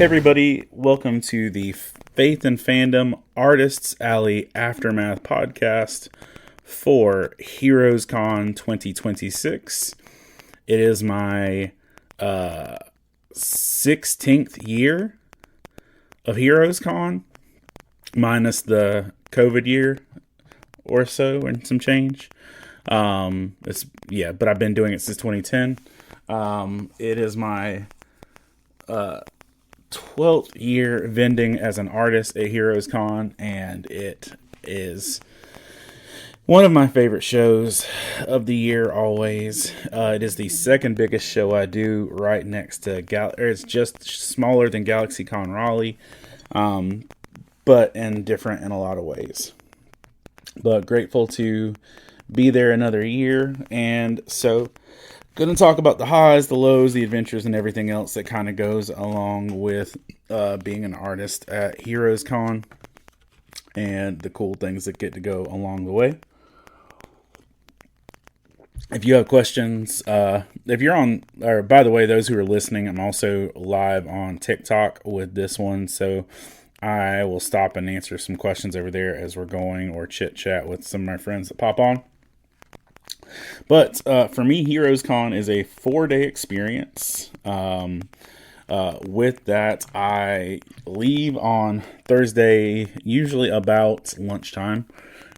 Hey everybody, welcome to the Faith and Fandom Artists Alley Aftermath podcast for Heroescon 2026. It is my 16th year of Heroescon, minus the COVID year or so and some change. But I've been doing it since 2010. It is my 12th year vending as an artist at Heroescon, and it is one of my favorite shows of the year always. It is the second biggest show I do, right next to it's just smaller than GalaxyCon Raleigh, but different in a lot of ways. But grateful to be there another year, and so going to talk about the highs, the lows, the adventures, and everything else that kind of goes along with being an artist at Heroescon, and the cool things that get to go along the way. If you have questions, if you're on, or by the way, those who are listening, I'm also live on TikTok with this one, so I will stop and answer some questions over there as we're going, or chit chat with some of my friends that pop on. But for me, Heroescon is a 4-day experience. With that, I leave on Thursday, usually about lunchtime.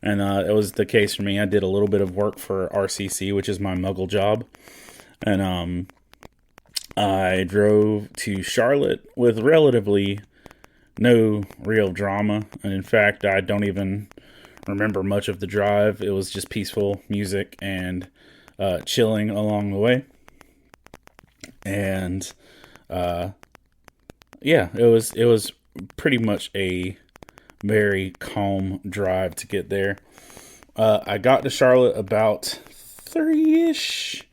And it was the case for me. I did a little bit of work for RCC, which is my Muggle job. And I drove to Charlotte with relatively no real drama. And in fact, I don't even remember much of the drive. It was just peaceful music and chilling along the way. And it was pretty much a very calm drive to get there. I got to Charlotte about 3-ish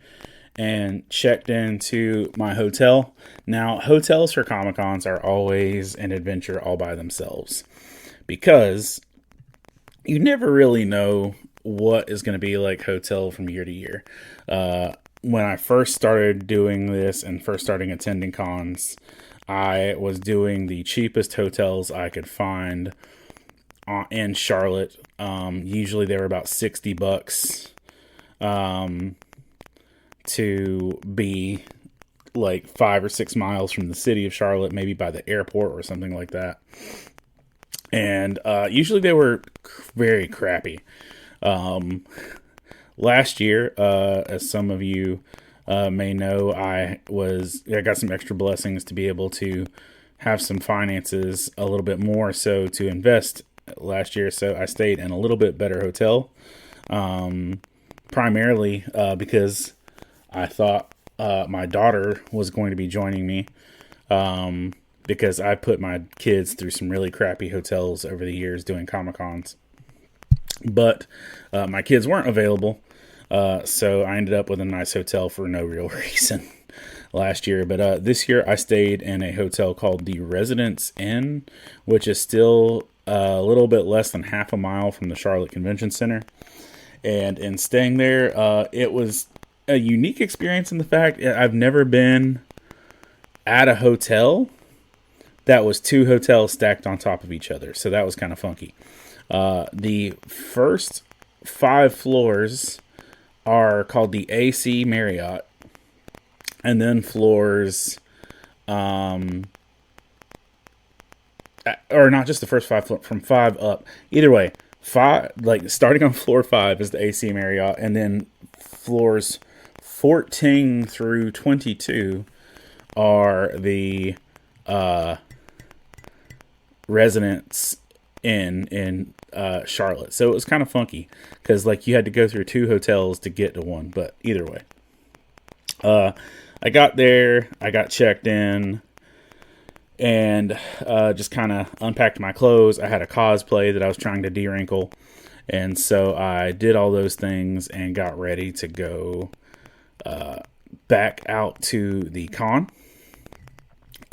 and checked into my hotel. Now, hotels for Comic-Cons are always an adventure all by themselves, because you never really know what is going to be like hotel from year to year. When I first started doing this and first starting attending cons, I was doing the cheapest hotels I could find in Charlotte. Usually they were about $60 to be like 5 or 6 miles from the city of Charlotte, maybe by the airport or something like that. And usually they were very crappy. Last year, as some of you may know, I got some extra blessings to be able to have some finances a little bit more so to invest last year. So I stayed in a little bit better hotel, primarily because I thought my daughter was going to be joining me. Because I put my kids through some really crappy hotels over the years doing Comic-Cons. But my kids weren't available, so I ended up with a nice hotel for no real reason last year. But this year I stayed in a hotel called the Residence Inn, which is still a little bit less than half a mile from the Charlotte Convention Center. And in staying there, it was a unique experience in the fact I've never been at a hotel that was 2 hotels stacked on top of each other. So that was kind of funky. The first 5 floors are called the AC Marriott. And then floors, or not just the first 5, from 5 up. Either way, 5, like starting on floor 5 is the AC Marriott. And then floors 14 through 22 are the Residence in Charlotte. So it was kind of funky because like you had to go through 2 hotels to get to one. But either way, I got there, I got checked in, and just kind of unpacked my clothes. I had a cosplay that I was trying to de-wrinkle, and so I did all those things and got ready to go back out to the con.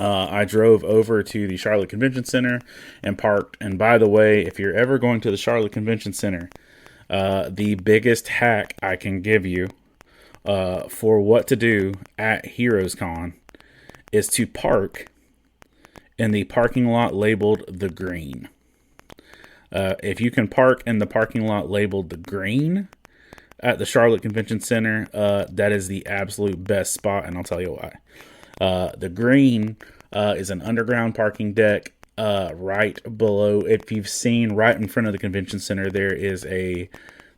I drove over to the Charlotte Convention Center and parked. And by the way, if you're ever going to the Charlotte Convention Center, the biggest hack I can give you for what to do at Heroescon is to park in the parking lot labeled the green. If you can park in the parking lot labeled the green at the Charlotte Convention Center, that is the absolute best spot, and I'll tell you why. The green is an underground parking deck right below. If you've seen right in front of the convention center, there is a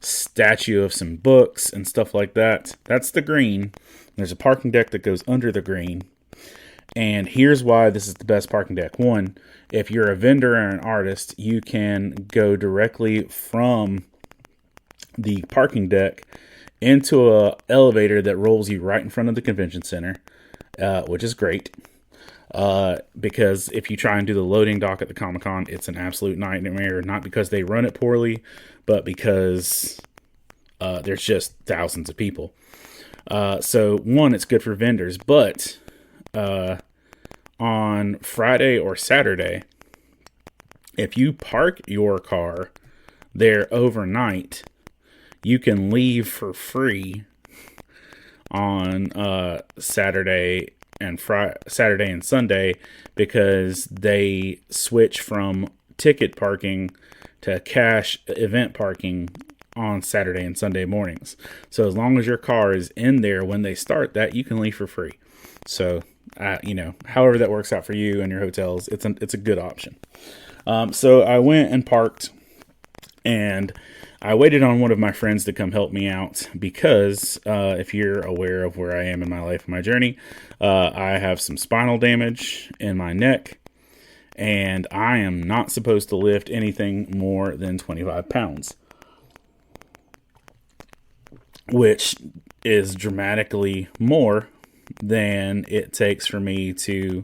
statue of some books and stuff like that. That's the green. There's a parking deck that goes under the green. And here's why this is the best parking deck. One, if you're a vendor or an artist, you can go directly from the parking deck into a elevator that rolls you right in front of the convention center, which is great. Because if you try and do the loading dock at the Comic-Con, it's an absolute nightmare. Not because they run it poorly, but because there's just thousands of people. So one, it's good for vendors, but on Friday or Saturday, if you park your car there overnight, you can leave for free on Saturday and Sunday, because they switch from ticket parking to cash event parking on Saturday and Sunday mornings. So as long as your car is in there when they start that, you can leave for free. So, however that works out for you and your hotels, it's a good option. So I went and parked, and I waited on one of my friends to come help me out because if you're aware of where I am in my life and my journey, I have some spinal damage in my neck, and I am not supposed to lift anything more than 25 pounds, which is dramatically more than it takes for me to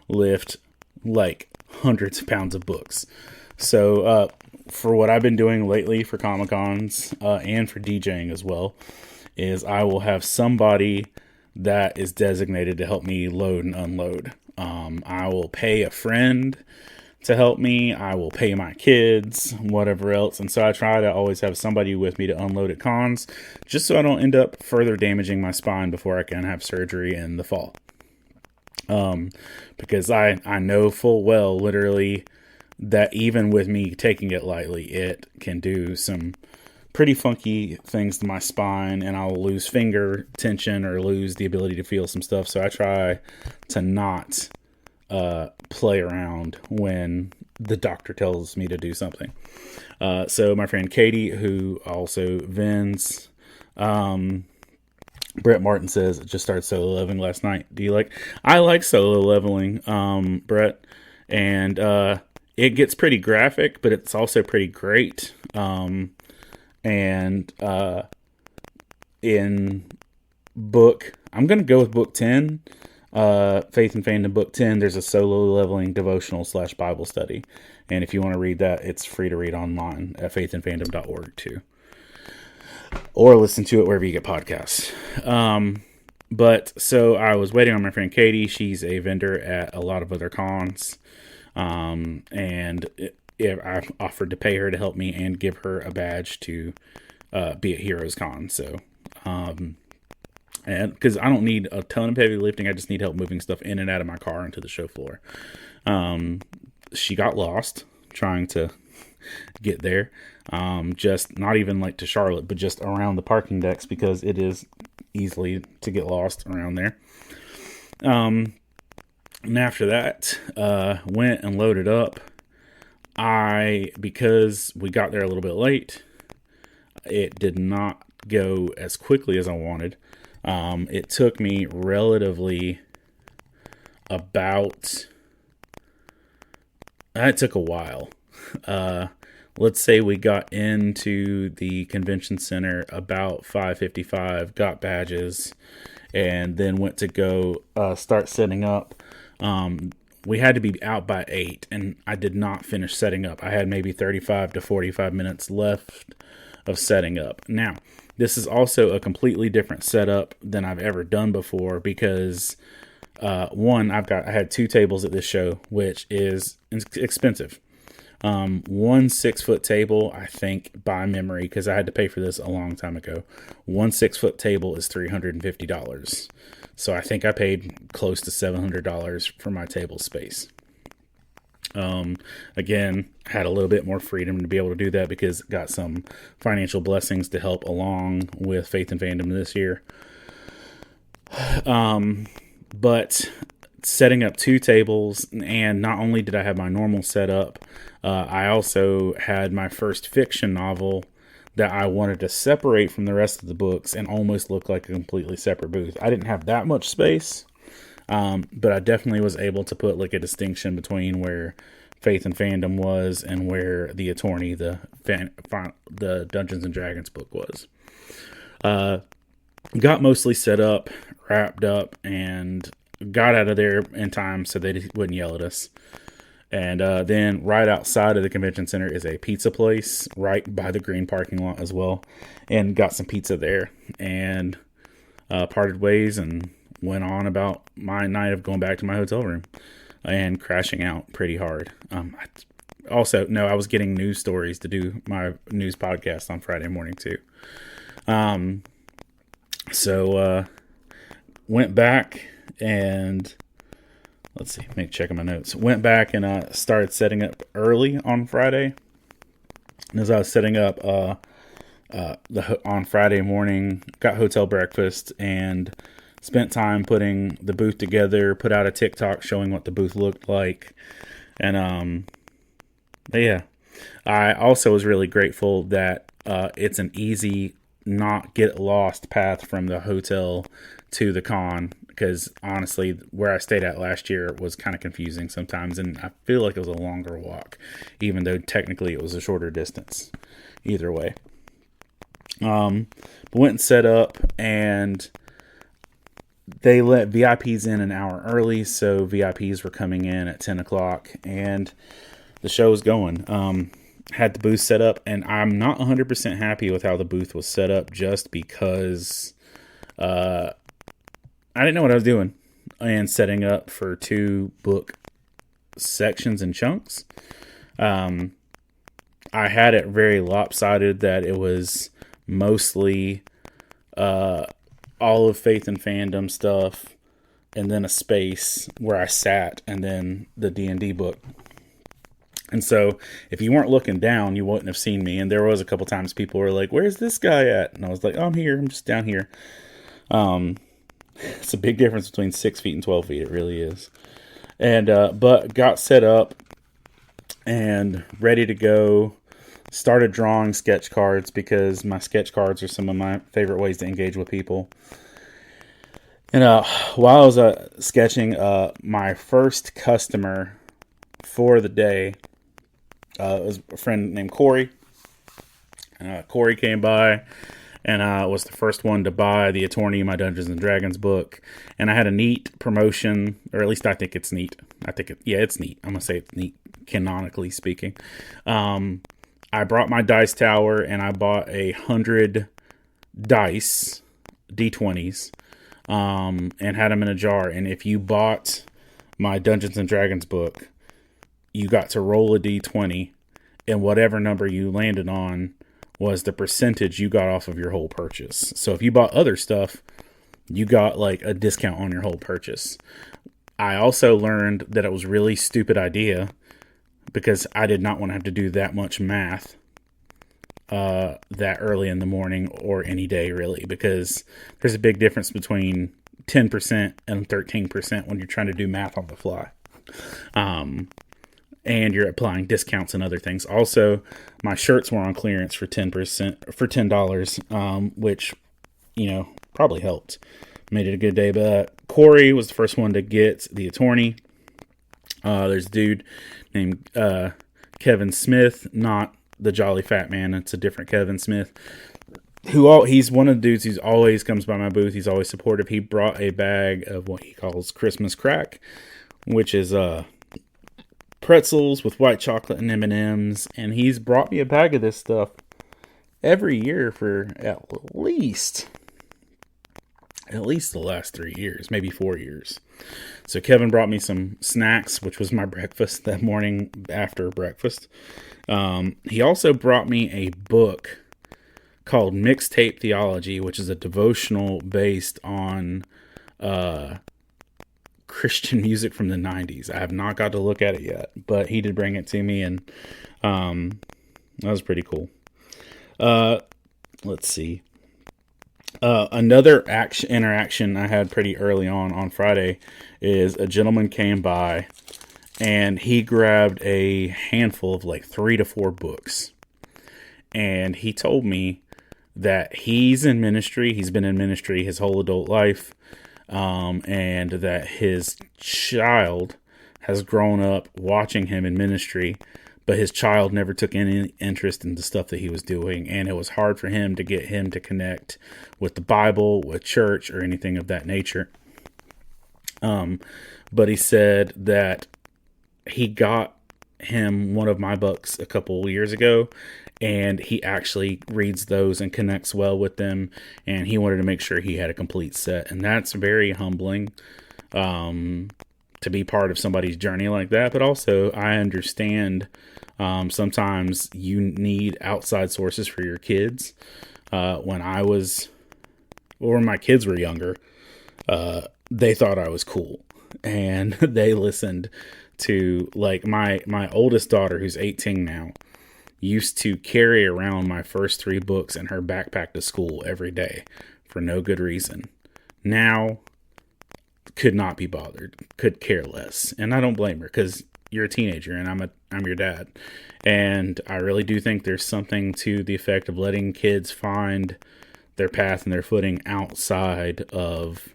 lift like hundreds of pounds of books. So, for what I've been doing lately for Comic-Cons, and for DJing as well, is I will have somebody that is designated to help me load and unload. I will pay a friend to help me. I will pay my kids, whatever else. And so I try to always have somebody with me to unload at cons, just so I don't end up further damaging my spine before I can have surgery in the fall. Because I know full well, literally, that even with me taking it lightly, it can do some pretty funky things to my spine, and I'll lose finger tension or lose the ability to feel some stuff. So I try to not play around when the doctor tells me to do something. So my friend Katie, who also vends, Brett Martin says, just started solo leveling last night. I like solo leveling, Brett, and it gets pretty graphic, but it's also pretty great. In book, I'm going to go with book 10, Faith and Fandom book 10. There's a solo leveling devotional / Bible study. And if you want to read that, it's free to read online at faithandfandom.org too. Or listen to it wherever you get podcasts. But so I was waiting on my friend Katie. She's a vendor at a lot of other cons. And I offered to pay her to help me and give her a badge to be at Heroescon. So, and because I don't need a ton of heavy lifting, I just need help moving stuff in and out of my car into the show floor. She got lost trying to get there. Just not even like to Charlotte, but just around the parking decks, because it is easily to get lost around there. And after that, went and loaded up. Because we got there a little bit late, it did not go as quickly as I wanted. It took me relatively it took a while. Let's say we got into the convention center about 5:55, got badges, and then went to go start setting up. We had to be out by 8, and I did not finish setting up. I had maybe 35 to 45 minutes left of setting up. Now, this is also a completely different setup than I've ever done before, because one, I had 2 tables at this show, which is expensive. One 6-foot table, I think by memory, because I had to pay for this a long time ago. One 6-foot table is $350. So I think I paid close to $700 for my table space. Again, had a little bit more freedom to be able to do that because got some financial blessings to help along with Faith and Fandom this year. But setting up 2 tables, and not only did I have my normal setup, I also had my first fiction novel that I wanted to separate from the rest of the books and almost look like a completely separate booth. I didn't have that much space, but I definitely was able to put like a distinction between where Faith and Fandom was and where the Attorney, the Dungeons and Dragons book was. Got mostly set up, wrapped up, and got out of there in time so they wouldn't yell at us. And then right outside of the convention center is a pizza place right by the green parking lot as well. And got some pizza there and parted ways and went on about my night of going back to my hotel room and crashing out pretty hard. I was getting news stories to do my news podcast on Friday morning too. So went back and let's see, make checking my notes. Went back and started setting up early on Friday. And as I was setting up on Friday morning, got hotel breakfast and spent time putting the booth together, put out a TikTok showing what the booth looked like. And yeah, I also was really grateful that it's an easy, not get lost path from the hotel to the con. Because honestly, where I stayed at last year was kind of confusing sometimes, and I feel like it was a longer walk, even though technically it was a shorter distance. Either way, but went and set up, and they let VIPs in an hour early, so VIPs were coming in at 10 o'clock, and the show was going. Had the booth set up, and I'm not 100% happy with how the booth was set up, just because I didn't know what I was doing and setting up for 2 book sections and chunks. I had it very lopsided that it was mostly all of Faith and Fandom stuff and then a space where I sat and then the D&D book. And so if you weren't looking down, you wouldn't have seen me. And there was a couple times people were like, "Where's this guy at?" And I was like, "Oh, I'm here. I'm just down here." It's a big difference between 6 feet and 12 feet. It really is. And, but got set up and ready to go. Started drawing sketch cards because my sketch cards are some of my favorite ways to engage with people. And, while I was, sketching, my first customer for the day, was a friend named Corey. Corey came by. And I was the first one to buy the Attorney, my Dungeons and Dragons book. And I had a neat promotion, or at least I think it's neat. It's neat. I'm going to say it's neat, canonically speaking. I brought my dice tower and I bought 100 dice, D20s, and had them in a jar. And if you bought my Dungeons and Dragons book, you got to roll a D20, and whatever number you landed on was the percentage you got off of your whole purchase. So if you bought other stuff, you got like a discount on your whole purchase. I also learned that it was a really stupid idea because I did not want to have to do that much math that early in the morning or any day really, because there's a big difference between 10% and 13% when you're trying to do math on the fly. And you're applying discounts and other things. Also, my shirts were on clearance for $10, which, probably helped. Made it a good day. But Corey was the first one to get the Attorney. There's a dude named Kevin Smith, not the Jolly Fat Man. It's a different Kevin Smith. He's one of the dudes who always comes by my booth. He's always supportive. He brought a bag of what he calls Christmas crack, which is pretzels with white chocolate and M&Ms, and he's brought me a bag of this stuff every year for at least the last 3 years, maybe 4 years. So Kevin brought me some snacks, which was my breakfast that morning after breakfast. He also brought me a book called Mixtape Theology, which is a devotional based on Christian music from the 90s. I have not got to look at it yet, but he did bring it to me, and that was pretty cool. Let's see. Another interaction I had pretty early on Friday is a gentleman came by and he grabbed a handful of like 3 to 4 books. And he told me that he's in ministry. He's been in ministry his whole adult life. And that his child has grown up watching him in ministry, but his child never took any interest in the stuff that he was doing. And it was hard for him to get him to connect with the Bible, with church, or anything of that nature. But he said that he got him one of my books a couple years ago, and he actually reads those and connects well with them, and he wanted to make sure he had a complete set. And that's very humbling to be part of somebody's journey like that. But also, I understand sometimes you need outside sources for your kids. When my kids were younger, they thought I was cool, and they listened to, like, my oldest daughter, who's 18 now, used to carry around my first 3 books in her backpack to school every day for no good reason. Now, could not be bothered, could care less. And I don't blame her, because you're a teenager and I'm your dad. And I really do think there's something to the effect of letting kids find their path and their footing outside of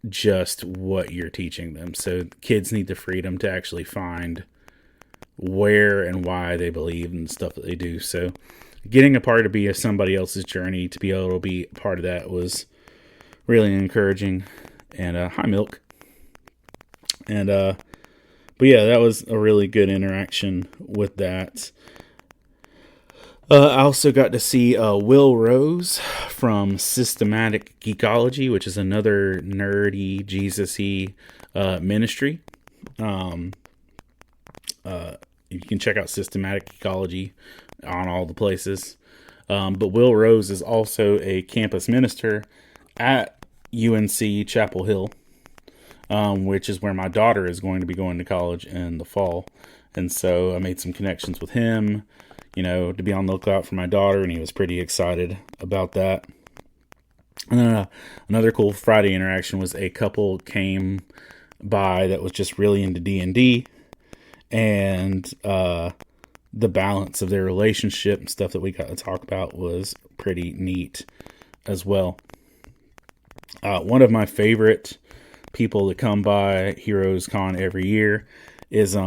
just what you're teaching them. So kids need the freedom to actually find where and why they believe in the stuff that they do. So getting a part to be somebody else's journey, to be able to be a part of that, was really encouraging. And hi, Milk. And but yeah, that was a really good interaction with that. I also got to see Will Rose from Systematic Geekology, which is another nerdy, Jesus-y ministry. You can check out Systematic Geekology on all the places. But Will Rose is also a campus minister at UNC Chapel Hill, which is where my daughter is going to be going to college in the fall. And so I made some connections with him, to be on the lookout for my daughter, and he was pretty excited about that. And then another cool Friday interaction was a couple came by that was just really into D&D, and the balance of their relationship and stuff that we got to talk about was pretty neat as well. One of my favorite people that come by Heroescon every year is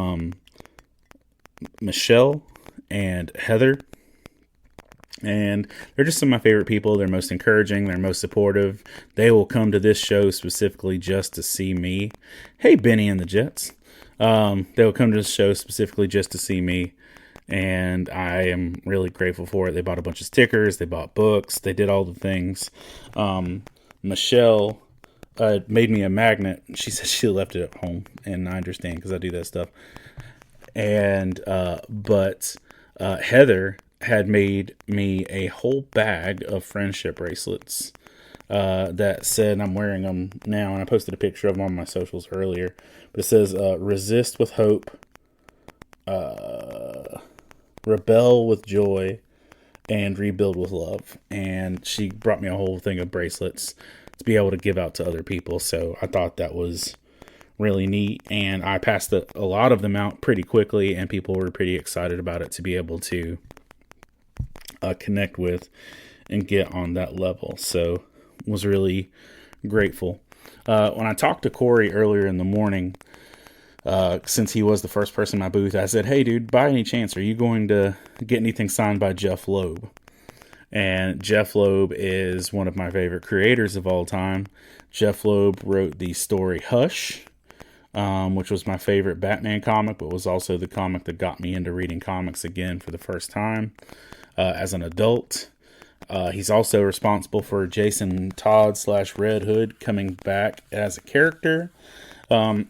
Michelle and Heather. And they're just some of my favorite people. They're most encouraging. They're most supportive. They will come to this show specifically just to see me. Hey, Benny and the Jets. They will come to this show specifically just to see me. And I am really grateful for it. They bought a bunch of stickers. They bought books. They did all the things. Michelle made me a magnet. She said she left it at home. And I understand, because I do that stuff. And but Heather had made me a whole bag of friendship bracelets that said, I'm wearing them now, and I posted a picture of them on my socials earlier, but it says resist with hope, rebel with joy, and rebuild with love. And she brought me a whole thing of bracelets to be able to give out to other people. So I thought that was really neat, and I passed a lot of them out pretty quickly, and people were pretty excited about it, to be able to connect with and get on that level. So was really grateful. When I talked to Corey earlier in the morning, since he was the first person in my booth, I said, hey dude, by any chance, are you going to get anything signed by Jeff Loeb? And Jeff Loeb is one of my favorite creators of all time. Jeff Loeb wrote the story Hush, which was my favorite Batman comic, but was also the comic that got me into reading comics again for the first time as an adult. He's also responsible for Jason Todd / Red Hood coming back as a character.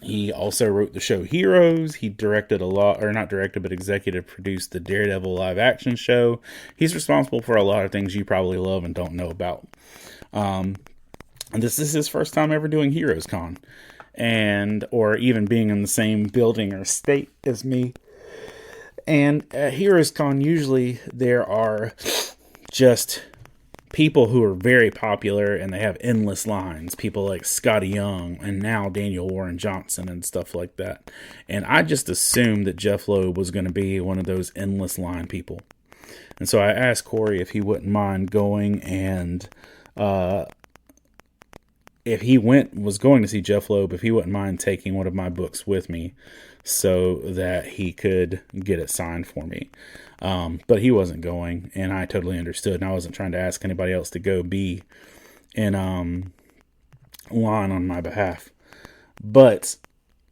He also wrote the show Heroes. He directed but executive produced the Daredevil live action show. He's responsible for a lot of things you probably love and don't know about. And this is his first time ever doing Heroescon, and or even being in the same building or state as me. And at Heroescon, usually there are just people who are very popular and they have endless lines. People like Scotty Young and now Daniel Warren Johnson and stuff like that. And I just assumed that Jeff Loeb was going to be one of those endless line people. And so I asked Corey if he wouldn't mind going, and if he was going to see Jeff Loeb, if he wouldn't mind taking one of my books with me so that he could get it signed for me. But he wasn't going, and I totally understood, and I wasn't trying to ask anybody else to go be in line on my behalf. But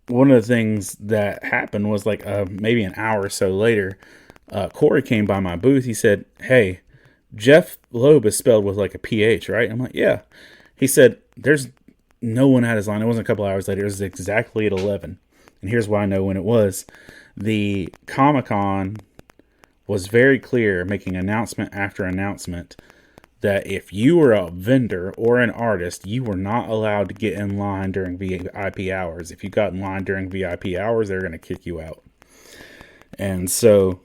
one of the things that happened was like maybe an hour or so later, Corey came by my booth. He said, "Hey, Jeff Loeb is spelled with like a PH, right?" I'm like, "Yeah." He said, "There's no one at his line." It wasn't a couple hours later. It was exactly at 11. And here's why I know when it was. The comicon was very clear, making announcement after announcement, that if you were a vendor or an artist, you were not allowed to get in line during VIP hours. If you got in line during VIP hours, they're going to kick you out. And so,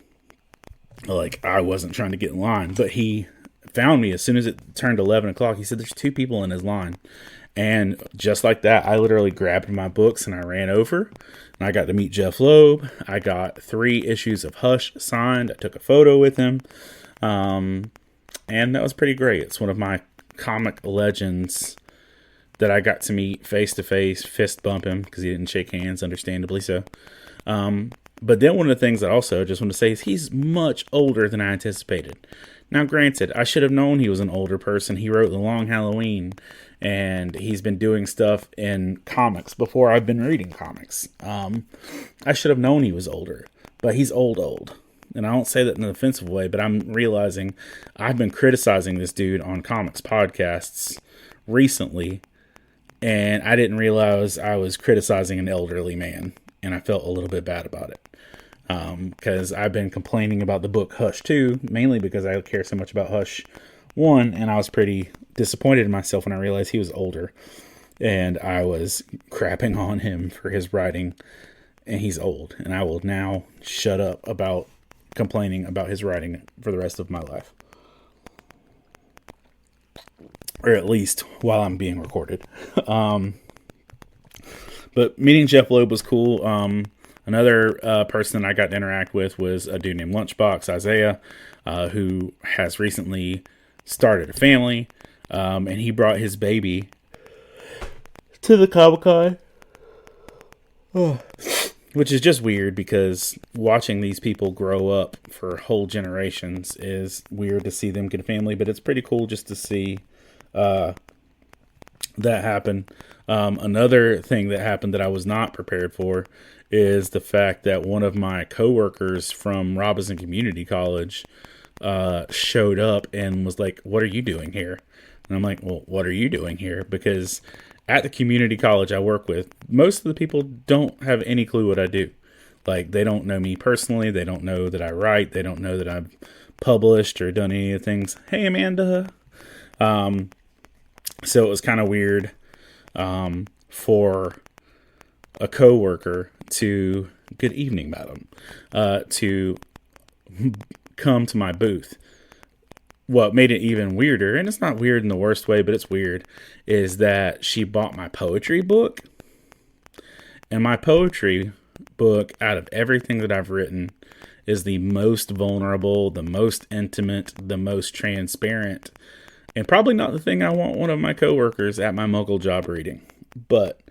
like, I wasn't trying to get in line, but he found me as soon as it turned 11 o'clock. He said there's 2 people in his line. And just like that, I literally grabbed my books and I ran over, and I got to meet Jeff Loeb. I got 3 issues of Hush signed. I took a photo with him. And that was pretty great. It's one of my comic legends that I got to meet face to face, fist bump him because he didn't shake hands, understandably so. But then one of the things I also just want to say is he's much older than I anticipated. Now, granted, I should have known he was an older person. He wrote The Long Halloween, and he's been doing stuff in comics before I've been reading comics. I should have known he was older, but he's old. And I don't say that in an offensive way, but I'm realizing I've been criticizing this dude on comics podcasts recently, and I didn't realize I was criticizing an elderly man, and I felt a little bit bad about it. Because I've been complaining about the book Hush 2, mainly because I care so much about Hush 1, and I was pretty disappointed in myself when I realized he was older, and I was crapping on him for his writing, and he's old, and I will now shut up about complaining about his writing for the rest of my life. Or at least while I'm being recorded. But meeting Jeff Loeb was cool. Another person I got to interact with was a dude named Lunchbox Isaiah, who has recently started a family, and he brought his baby to the Comic-Con. Which is just weird because watching these people grow up for whole generations is weird to see them get a family, but it's pretty cool just to see that happen. Another thing that happened that I was not prepared for is the fact that one of my coworkers from Robinson Community College showed up and was like, "What are you doing here?" And I'm like, "Well, what are you doing here?" Because at the community college I work with, most of the people don't have any clue what I do. Like, they don't know me personally. They don't know that I write. They don't know that I've published or done any of the things. Hey, Amanda. So it was kind of weird for a coworker to, good evening, madam, to come to my booth. What made it even weirder, and it's not weird in the worst way, but it's weird, is that she bought my poetry book. And my poetry book, out of everything that I've written, is the most vulnerable, the most intimate, the most transparent, and probably not the thing I want one of my coworkers at my muggle job reading. But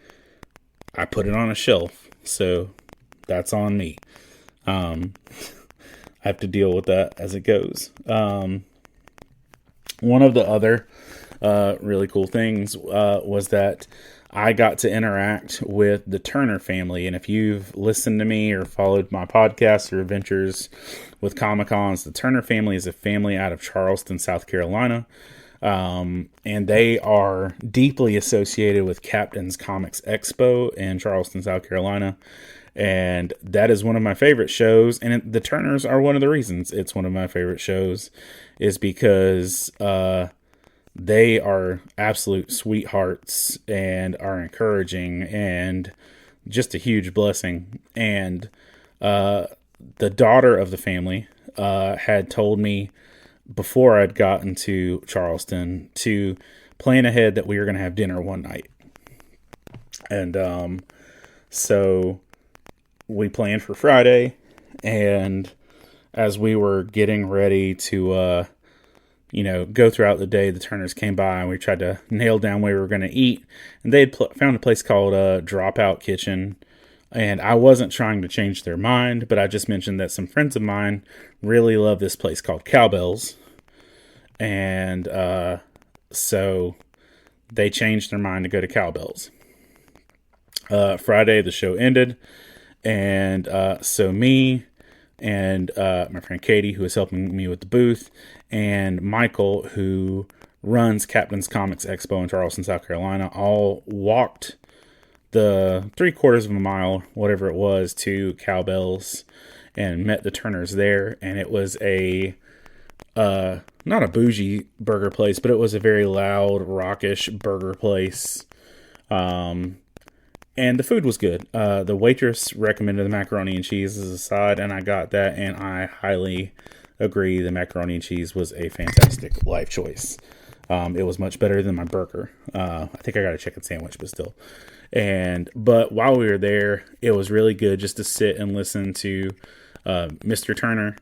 I put it on a shelf, so that's on me. I have to deal with that as it goes. One of the other really cool things was that I got to interact with the Turner family. And if you've listened to me or followed my podcasts or adventures with Comic-Cons, the Turner family is a family out of Charleston, South Carolina. And they are deeply associated with Captain's Comics Expo in Charleston, South Carolina. And that is one of my favorite shows. And the Turners are one of the reasons it's one of my favorite shows, is because they are absolute sweethearts and are encouraging and just a huge blessing. And the daughter of the family had told me before I'd gotten to Charleston to plan ahead that we were going to have dinner one night. And so we planned for Friday, and as we were getting ready to go throughout the day, the Turners came by and we tried to nail down where we were going to eat. And they had found a place called Dropout Kitchen. And I wasn't trying to change their mind, but I just mentioned that some friends of mine really love this place called Cowbells. And so they changed their mind to go to Cowbells. Friday, the show ended. And so me and my friend Katie, who is helping me with the booth, and Michael, who runs Captain's Comics Expo in Charleston, South Carolina, all walked the 3/4 of a mile, whatever it was, to Cowbells and met the Turners there. And it was not a bougie burger place, but it was a very loud, rockish burger place. And the food was good. The waitress recommended the macaroni and cheese as a side, and I got that, and I highly agree. The macaroni and cheese was a fantastic life choice. It was much better than my burger. I think I got a chicken sandwich, but still. But while we were there, it was really good just to sit and listen to Mr. Turner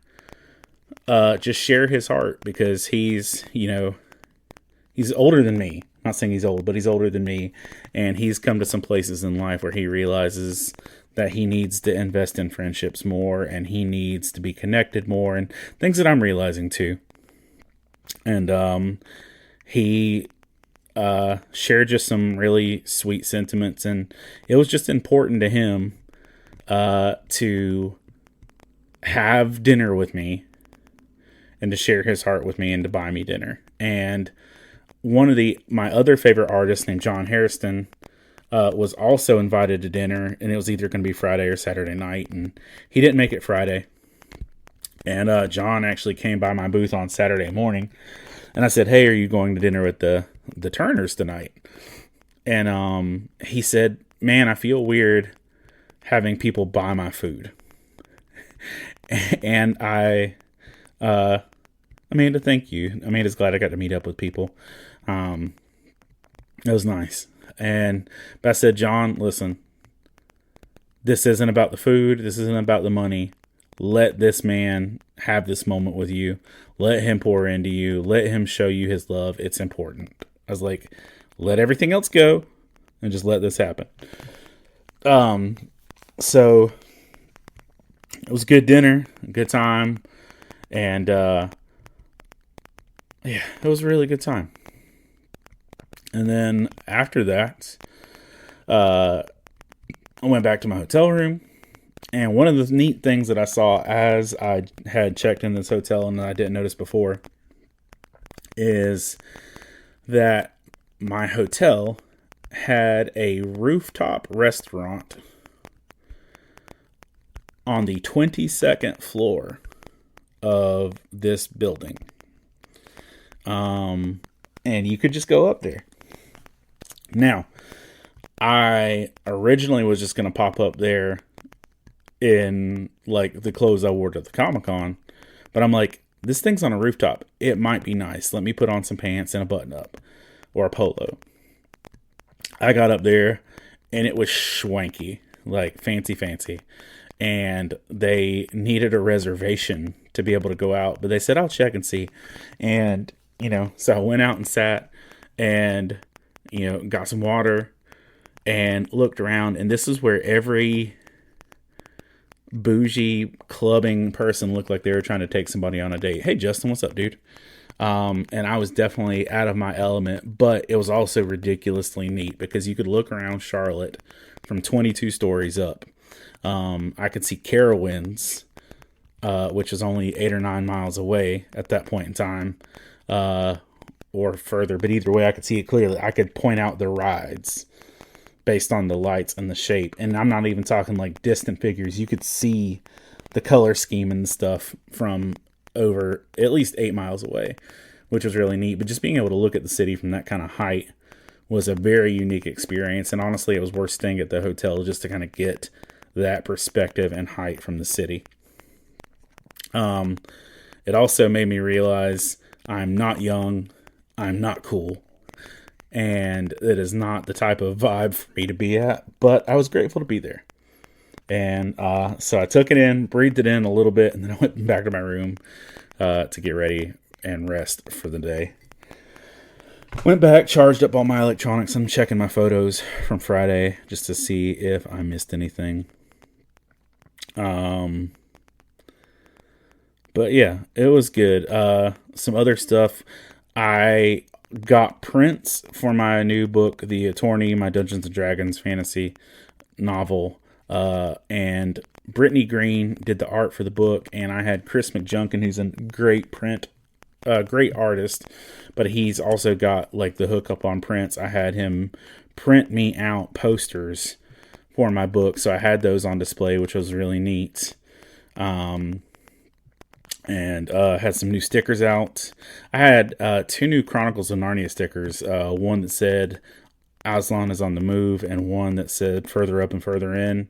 just share his heart, because he's older than me. I'm not saying he's old, but he's older than me, and he's come to some places in life where he realizes that he needs to invest in friendships more, and he needs to be connected more, and things that I'm realizing too. And he shared just some really sweet sentiments, and it was just important to him to have dinner with me and to share his heart with me and to buy me dinner. And one of my other favorite artists, named John Hairston, was also invited to dinner, and it was either going to be Friday or Saturday night, and he didn't make it Friday. And John actually came by my booth on Saturday morning, and I said, "Hey, are you going to dinner with the Turners tonight?" And he said, "Man, I feel weird having people buy my food." And Amanda, thank you. Amanda's glad I got to meet up with people. It was nice. But I said, "John, listen, this isn't about the food. This isn't about the money. Let this man have this moment with you. Let him pour into you. Let him show you his love. It's important." I was like, let everything else go and just let this happen. So it was a good dinner, a good time. And, yeah, it was a really good time. And then after that, I went back to my hotel room. And one of the neat things that I saw as I had checked in this hotel and that I didn't notice before is that my hotel had a rooftop restaurant on the 22nd floor of this building. And you could just go up there. Now, I originally was just going to pop up there in like the clothes I wore to the Comic-Con, but I'm like, this thing's on a rooftop. It might be nice. Let me put on some pants and a button up or a polo. I got up there and it was schwanky, like fancy. And they needed a reservation to be able to go out, but they said, "I'll check and see." And, so I went out and sat and, got some water and looked around. And this is where every bougie clubbing person looked like they were trying to take somebody on a date. "Hey, Justin, what's up, dude?" And I was definitely out of my element, but it was also ridiculously neat because you could look around Charlotte from 22 stories up. I could see Carowinds, which is only 8 or 9 miles away at that point in time, or further. But either way, I could see it clearly. I could point out the rides based on the lights and the shape. And I'm not even talking like distant figures. You could see the color scheme and stuff from over at least 8 miles away. which was really neat. But just being able to look at the city from that kind of height was a very unique experience. And honestly, it was worth staying at the hotel just to kind of get that perspective and height from the city. It also made me realize I'm not young, I'm not cool, and it is not the type of vibe for me to be at, but I was grateful to be there. And so I took it in, breathed it in a little bit, and then I went back to my room to get ready and rest for the day. Went back, charged up all my electronics. I'm checking my photos from Friday just to see if I missed anything. But yeah, it was good. Some other stuff. I got prints for my new book, The Attorney, my Dungeons and Dragons fantasy novel. And Brittany Green did the art for the book, and I had Chris McJunkin, who's a great great artist, but he's also got like the hookup on prints. I had him print me out posters for my book, so I had those on display, which was really neat. And had some new stickers out. I had 2 new Chronicles of Narnia stickers. One that said Aslan is on the move, and one that said further up and further in.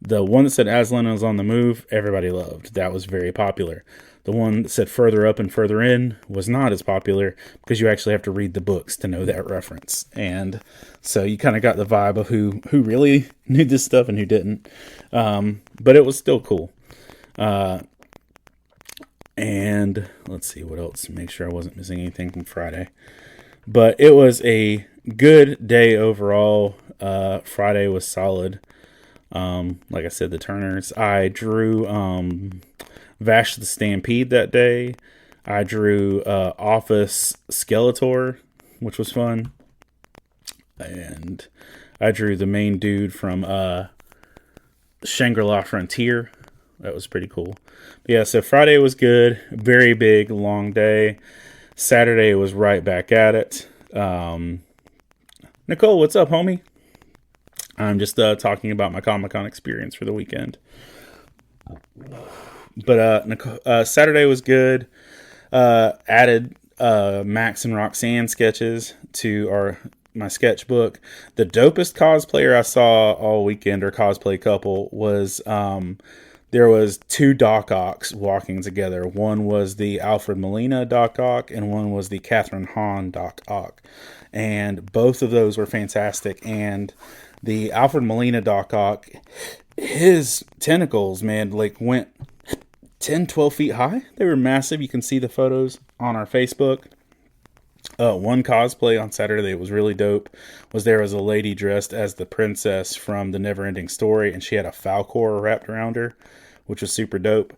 The one that said Aslan is on the move, everybody loved. That was very popular. The one that said further up and further in was not as popular because you actually have to read the books to know that reference. And so you kind of got the vibe of who really knew this stuff and who didn't. But it was still cool. And let's see what else. Make sure I wasn't missing anything from Friday. But it was a good day overall. Friday was solid. Like I said, the Turners. I drew Vash the Stampede that day. I drew Office Skeletor, which was fun. And I drew the main dude from Shangri-La Frontier. That was pretty cool. But yeah, so Friday was good. Very big, long day. Saturday was right back at it. Nicole, what's up, homie? I'm just talking about my Comic-Con experience for the weekend. But Saturday was good. Added Max and Roxanne sketches to my sketchbook. The dopest cosplayer I saw all weekend, or cosplay couple, was there was 2 Doc Ocks walking together. One was the Alfred Molina Doc Ock, and one was the Catherine Hahn Doc Ock. And both of those were fantastic. And the Alfred Molina Doc Ock, his tentacles, man, like went 10, 12 feet high. They were massive. You can see the photos on our Facebook. One cosplay on Saturday that was really dope was there was a lady dressed as the princess from The Neverending Story, and she had a Falcor wrapped around her, which was super dope.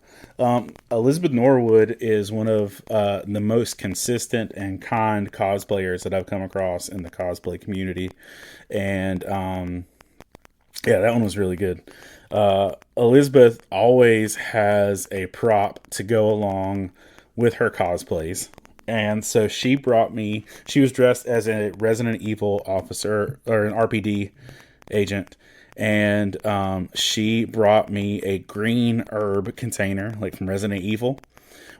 Elizabeth Norwood is one of the most consistent and kind cosplayers that I've come across in the cosplay community. And yeah, that one was really good. Elizabeth always has a prop to go along with her cosplays. And so she was dressed as a Resident Evil officer, or an RPD agent. And she brought me a green herb container, like from Resident Evil,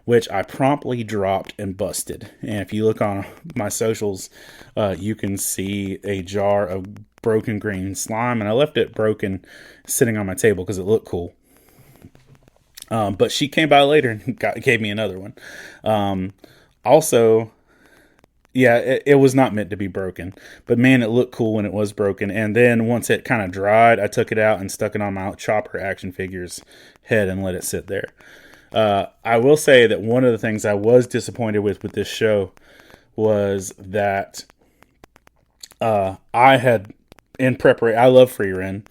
which I promptly dropped and busted. And if you look on my socials, you can see a jar of broken green slime. And I left it broken sitting on my table because it looked cool. But she came by later and gave me another one. Also, yeah, it was not meant to be broken, but man, it looked cool when it was broken. And then once it kind of dried, I took it out and stuck it on my Chopper action figure's head and let it sit there. I will say that one of the things I was disappointed with this show was that I love free run,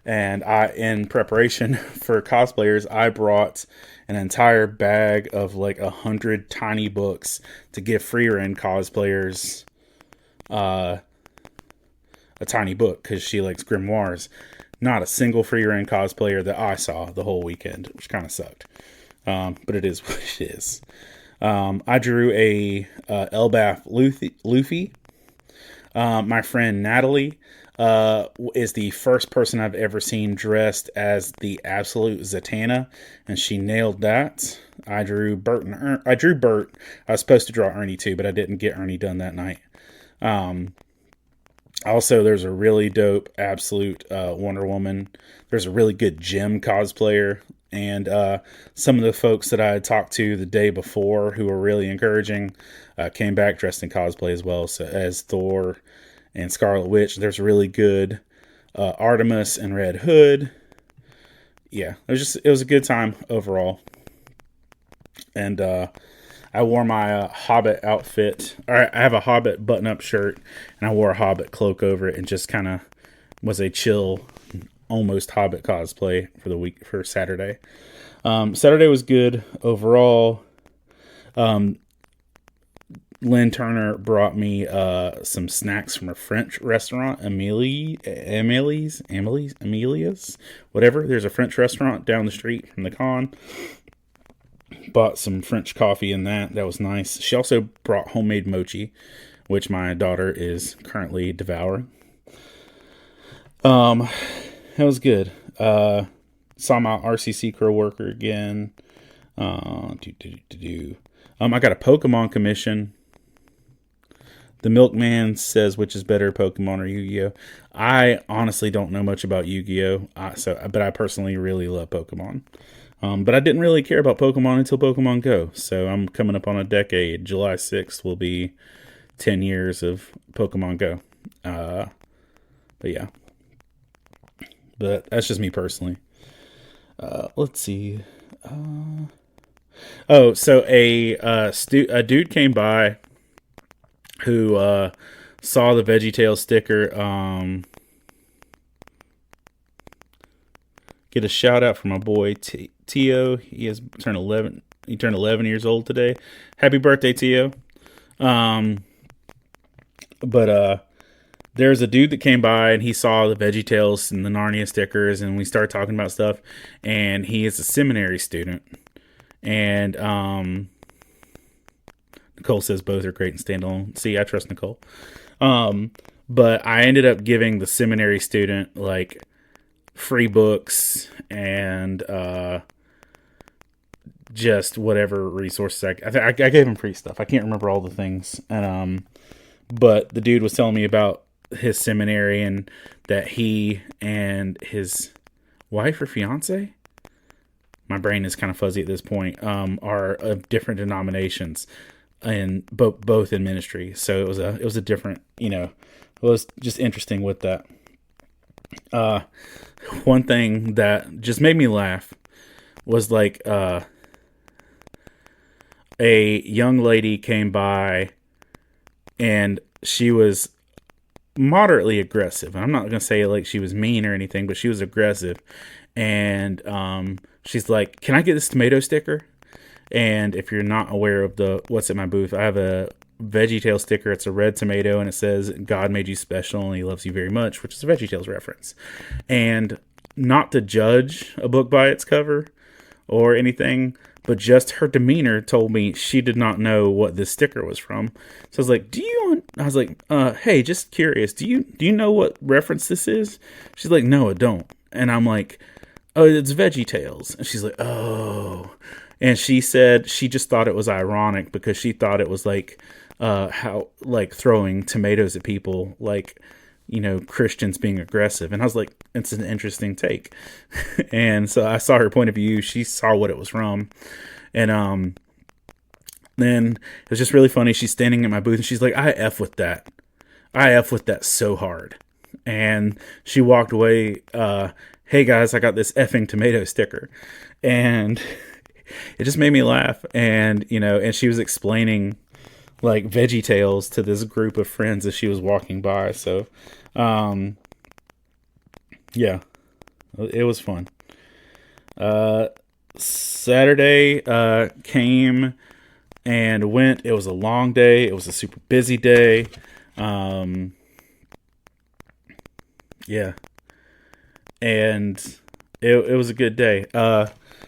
and in preparation for cosplayers, I brought an entire bag of like 100 tiny books to give free run cosplayers a tiny book because she likes grimoires. Not a single free run cosplayer that I saw the whole weekend, which kind of sucked. But it is what it is. I drew a Elbaf Luffy. My friend Natalie is the first person I've ever seen dressed as the absolute Zatanna, and she nailed that. I drew Bert I drew Bert. I was supposed to draw Ernie too, but I didn't get Ernie done that night. Also, there's a really dope absolute Wonder Woman. There's a really good Jim cosplayer. And some of the folks that I had talked to the day before who were really encouraging came back dressed in cosplay as well. So as Thor and Scarlet Witch, there's really good Artemis and Red Hood. Yeah, it was a good time overall. And I wore my Hobbit outfit. I have a Hobbit button-up shirt, and I wore a Hobbit cloak over it, and just kind of was a chill, almost Hobbit cosplay for Saturday. Saturday was good overall. Lynn Turner brought me some snacks from a French restaurant, Amelia's, whatever. There's a French restaurant down the street from the con. Bought some French coffee in that. That was nice. She also brought homemade mochi, which my daughter is currently devouring. That was good. Saw my RCC co-worker again. I got a Pokemon commission. The Milkman says which is better, Pokemon or Yu-Gi-Oh. I honestly don't know much about Yu-Gi-Oh, but I personally really love Pokemon. But I didn't really care about Pokemon until Pokemon Go. So I'm coming up on a decade. July 6th will be 10 years of Pokemon Go. But yeah. But that's just me personally. Let's see. So a dude came by who saw the VeggieTales sticker. Get a shout out from my boy Tio. He turned 11 years old today. Happy birthday, Tio. But there's a dude that came by and he saw the VeggieTales and the Narnia stickers, and we started talking about stuff. And he is a seminary student. And Nicole says both are great and standalone. See, I trust Nicole. But I ended up giving the seminary student like free books and just whatever resources I gave him free stuff. I can't remember all the things. And but the dude was telling me about his seminary and that he and his wife or fiance, my brain is kind of fuzzy at this point, are of different denominations and both in ministry. So it was a different, it was just interesting with that. One thing that just made me laugh was like a young lady came by and she was moderately aggressive. I'm not going to say like she was mean or anything, but she was aggressive. And she's like, "Can I get this tomato sticker?" And if you're not aware of what's at my booth, I have a VeggieTales sticker. It's a red tomato and it says God made you special and he loves you very much, which is a VeggieTales reference. And not to judge a book by its cover or anything, but just her demeanor told me she did not know what this sticker was from. So I was like, hey, just curious, do you know what reference this is? She's like, "No, I don't." And I'm like, "Oh, it's VeggieTales." And she's like, "Oh." And she said she just thought it was ironic because she thought it was like how like throwing tomatoes at people, like, Christians being aggressive. And I was like, it's an interesting take. And so I saw her point of view. She saw what it was from. And then it was just really funny. She's standing at my booth and she's like, I F with that so hard. And she walked away, "Hey guys, I got this effing tomato sticker." And it just made me laugh. And, and she was explaining like VeggieTales to this group of friends as she was walking by. So, yeah, it was fun. Saturday, came and went. It was a long day. It was a super busy day. Yeah. And it was a good day.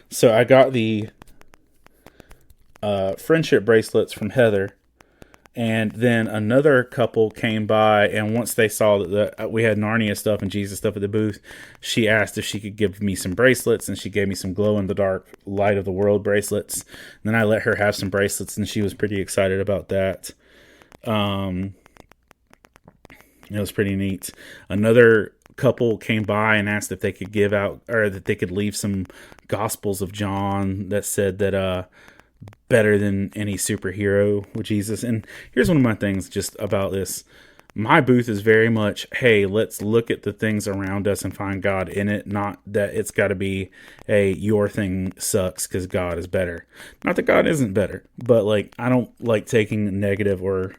So I got the friendship bracelets from Heather. And then another couple came by, and once they saw that we had Narnia stuff and Jesus stuff at the booth, she asked if she could give me some bracelets, and she gave me some glow-in-the-dark Light of the World bracelets. And then I let her have some bracelets, and she was pretty excited about that. It was pretty neat. Another couple came by and asked if they could give out, or that they could leave some Gospels of John that said that better than any superhero with Jesus. And here's one of my things just about this. My booth is very much, hey, let's look at the things around us and find God in it. Not that it's got to be your thing sucks because God is better. Not that God isn't better, but like, I don't like taking a negative or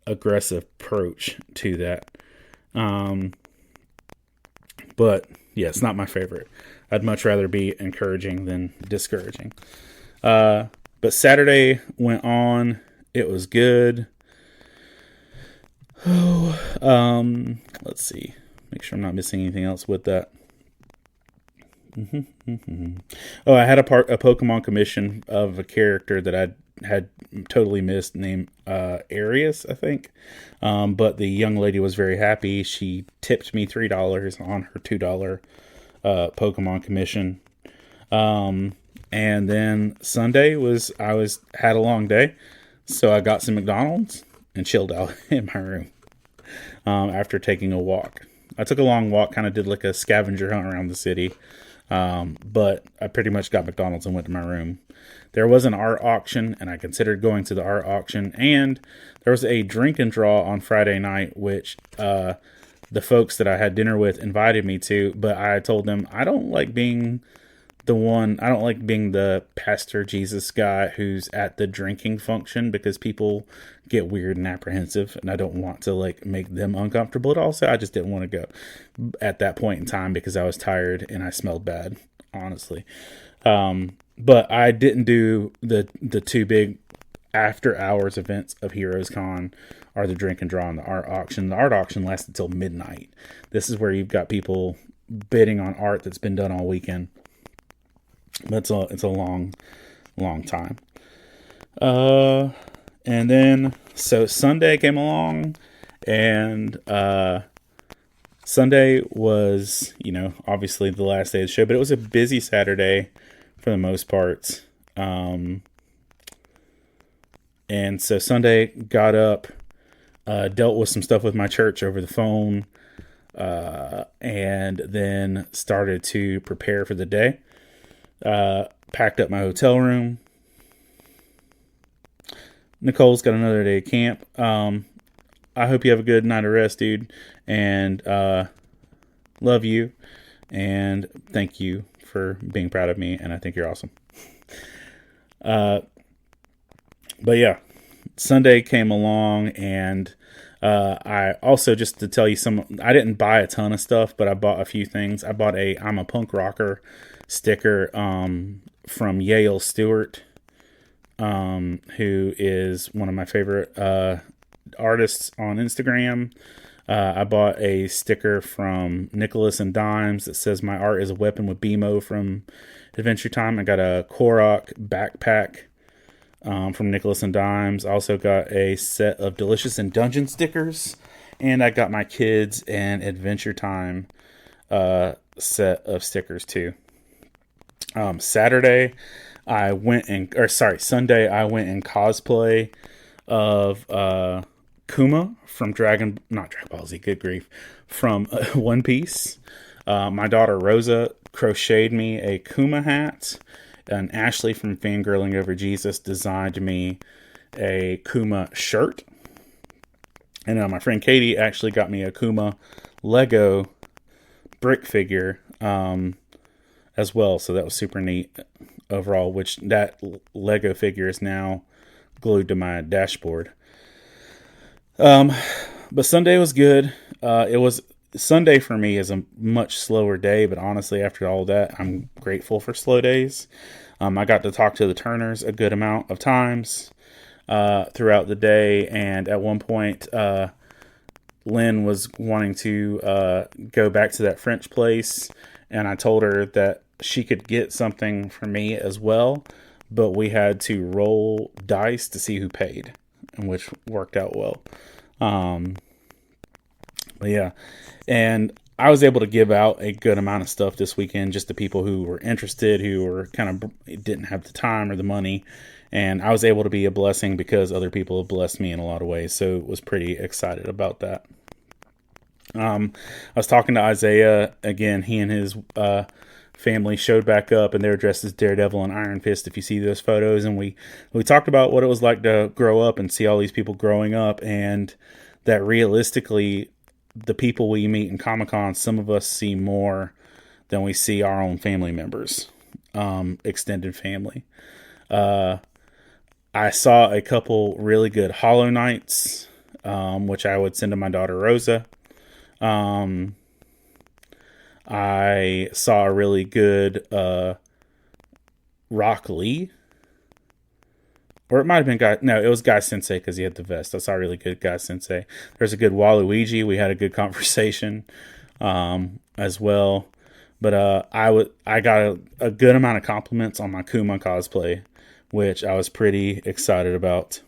aggressive approach to that. But yeah, it's not my favorite. I'd much rather be encouraging than discouraging. But Saturday went on. It was good. Let's see. Make sure I'm not missing anything else with that. Oh, I had a Pokemon commission of a character that I had totally missed, named Arius, I think. But the young lady was very happy. She tipped me $3 on her $2 Pokemon commission. And then Sunday had a long day, so I got some McDonald's and chilled out in my room after taking a walk. I took a long walk, kind of did like a scavenger hunt around the city, but I pretty much got McDonald's and went to my room. There was an art auction, and I considered going to the art auction, and there was a drink and draw on Friday night, which the folks that I had dinner with invited me to, but I told them I don't like being the Pastor Jesus guy who's at the drinking function, because people get weird and apprehensive, and I don't want to like make them uncomfortable at all. So I just didn't want to go at that point in time because I was tired and I smelled bad, honestly. But I didn't do the two big after hours events of Heroescon, are the drink and draw and the art auction. The art auction lasted till midnight. This is where you've got people bidding on art that's been done all weekend. But it's a long time. And then, so Sunday came along, and Sunday was, obviously the last day of the show, but it was a busy Saturday for the most part. And so Sunday got up, dealt with some stuff with my church over the phone, and then started to prepare for the day. Packed up my hotel room. Nicole's got another day of camp. I hope you have a good night of rest, dude. And love you. And thank you for being proud of me. And I think you're awesome. But yeah, Sunday came along, and I also, just to tell you I didn't buy a ton of stuff, but I bought a few things. I bought I'm a punk rocker sticker from Yale Stewart, who is one of my favorite artists on Instagram. I bought a sticker from Nicholas and Dimes that says "My art is a weapon" with BMO from Adventure Time. I got a Korok backpack from Nicholas and Dimes. I also got a set of Delicious and Dungeon stickers, and I got my kids and Adventure Time set of stickers too. Sunday, I went in cosplay of Kuma from not Dragon Ball Z, good grief, from One Piece. My daughter Rosa crocheted me a Kuma hat, and Ashley from Fangirling Over Jesus designed me a Kuma shirt. And my friend Katie actually got me a Kuma Lego brick figure as well, so that was super neat overall, which that Lego figure is now glued to my dashboard. But Sunday was good. Sunday for me is a much slower day, but honestly, after all that, I'm grateful for slow days. I got to talk to the Turners a good amount of times throughout the day, and at one point, Lynn was wanting to go back to that French place, and I told her that she could get something for me as well, but we had to roll dice to see who paid, and which worked out well. But yeah, and I was able to give out a good amount of stuff this weekend just to people who were interested, who were kind of didn't have the time or the money. And I was able to be a blessing because other people have blessed me in a lot of ways. So was pretty excited about that. I was talking to Isaiah again. He and his family showed back up, and they were dressed as Daredevil and Iron Fist. If you see those photos, and we talked about what it was like to grow up and see all these people growing up, and that realistically, the people we meet in Comic-Con, some of us see more than we see our own family members, extended family. I saw a couple really good Hollow Knights, which I would send to my daughter Rosa. I saw a really good Rock Lee. Or it might have been Guy. No, it was Guy Sensei because he had the vest. I saw a really good Guy Sensei. There's a good Waluigi. We had a good conversation as well. But I got a good amount of compliments on my Kuma cosplay, which I was pretty excited about.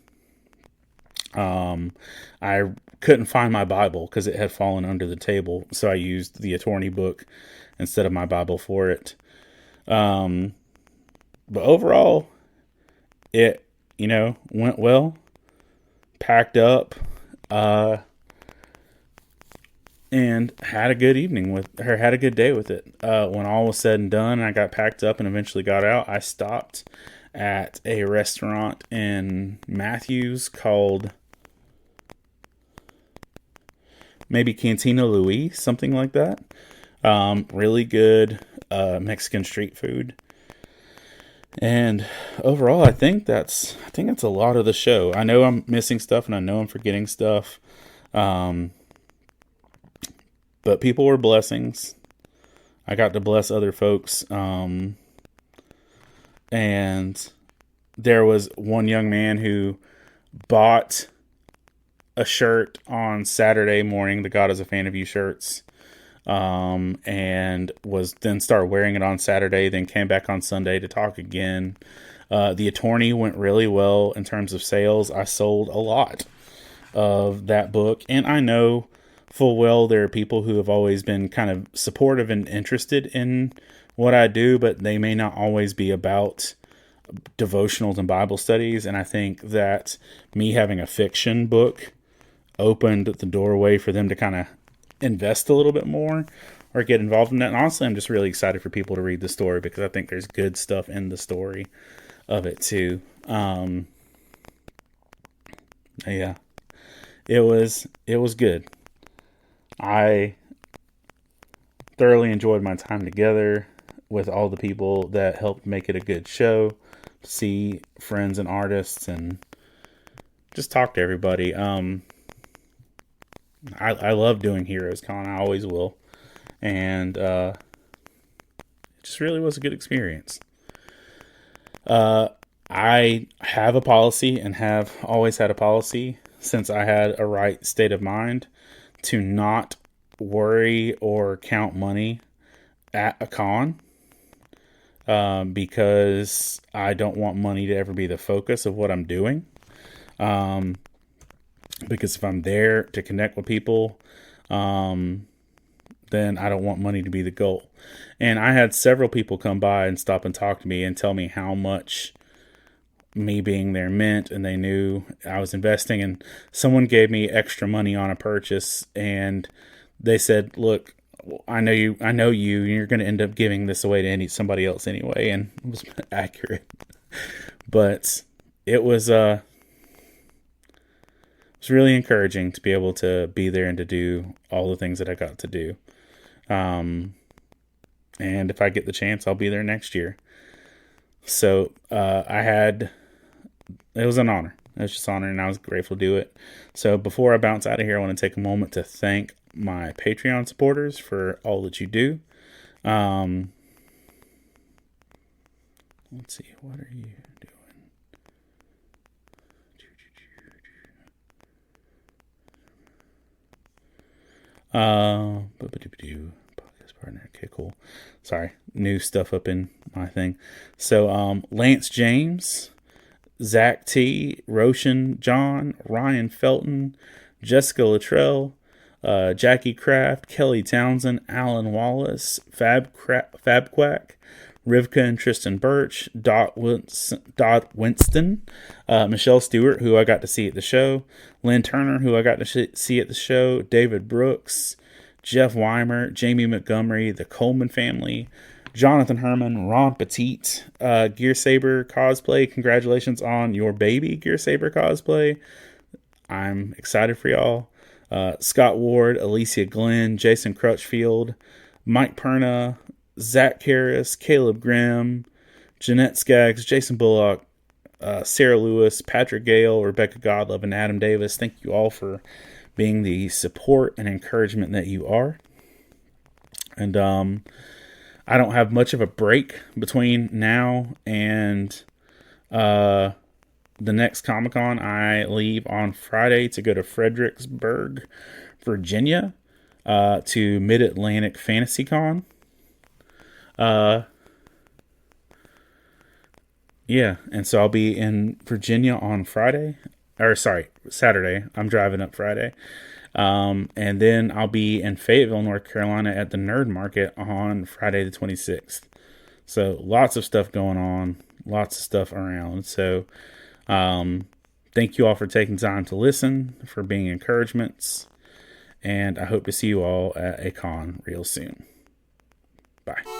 I couldn't find my Bible because it had fallen under the table, so I used the attorney book instead of my Bible for it. But overall, it went well. Packed up, and had a good evening with her. Had a good day with it. When all was said and done, and I got packed up and eventually got out, I stopped at a restaurant in Matthews called maybe Cantina Louis, something like that. Really good Mexican street food. And overall, I think that's a lot of the show. I know I'm missing stuff, and I know I'm forgetting stuff. But people were blessings. I got to bless other folks. And there was one young man who bought a shirt on Saturday morning. The God is a Fan of You shirts. And was then started wearing it on Saturday, then came back on Sunday to talk again. The attorney went really well in terms of sales. I sold a lot of that book, and I know full well there are people who have always been kind of supportive and interested in what I do, but they may not always be about devotionals and Bible studies. And I think that me having a fiction book opened the doorway for them to kind of invest a little bit more or get involved in that. And honestly, I'm just really excited for people to read the story because I think there's good stuff in the story of it too. Yeah, it was good. I thoroughly enjoyed my time together with all the people that helped make it a good show. See friends and artists and just talk to everybody. I love doing Heroescon. I always will. And it just really was a good experience. I have a policy and have always had a policy since I had a right state of mind to not worry or count money at a con. Because I don't want money to ever be the focus of what I'm doing. Because if I'm there to connect with people, then I don't want money to be the goal. And I had several people come by and stop and talk to me and tell me how much me being there meant, and they knew I was investing. And someone gave me extra money on a purchase, and they said, "Look, I know you, and you're going to end up giving this away to somebody else anyway." And it was accurate, but it was really encouraging to be able to be there and to do all the things that I got to do. And if I get the chance, I'll be there next year. So it was an honor. It was just an honor, and I was grateful to do it. So before I bounce out of here, I want to take a moment to thank my Patreon supporters for all that you do. Let's see, what are you doing? Podcast partner. Okay, cool. Sorry, new stuff up in my thing. So Lance James, Zach T, Roshan John, Ryan Felton, Jessica Luttrell, Jackie Kraft, Kelly Townsend, Alan Wallace, Fab Quack, Rivka and Tristan Birch, Dot Winston, Michelle Stewart, who I got to see at the show, Lynn Turner, who I got to see at the show, David Brooks, Jeff Weimer, Jamie Montgomery, the Coleman family, Jonathan Herman, Ron Petit, Gear Saber cosplay. Congratulations on your baby, Gear Saber cosplay. I'm excited for y'all. Scott Ward, Alicia Glenn, Jason Crutchfield, Mike Perna, Zach Karras, Caleb Grimm, Jeanette Skaggs, Jason Bullock, Sarah Lewis, Patrick Gale, Rebecca Godlove, and Adam Davis. Thank you all for being the support and encouragement that you are. And I don't have much of a break between now and the next Comic-Con. I leave on Friday to go to Fredericksburg, Virginia, to Mid-Atlantic Fantasy Con. Yeah, and so I'll be in Virginia on Saturday. I'm driving up Friday. And then I'll be in Fayetteville, North Carolina at the Nerd Market on Friday the 26th. So lots of stuff going on, lots of stuff around. So thank you all for taking time to listen, for being encouragements, and I hope to see you all at a con real soon. Bye.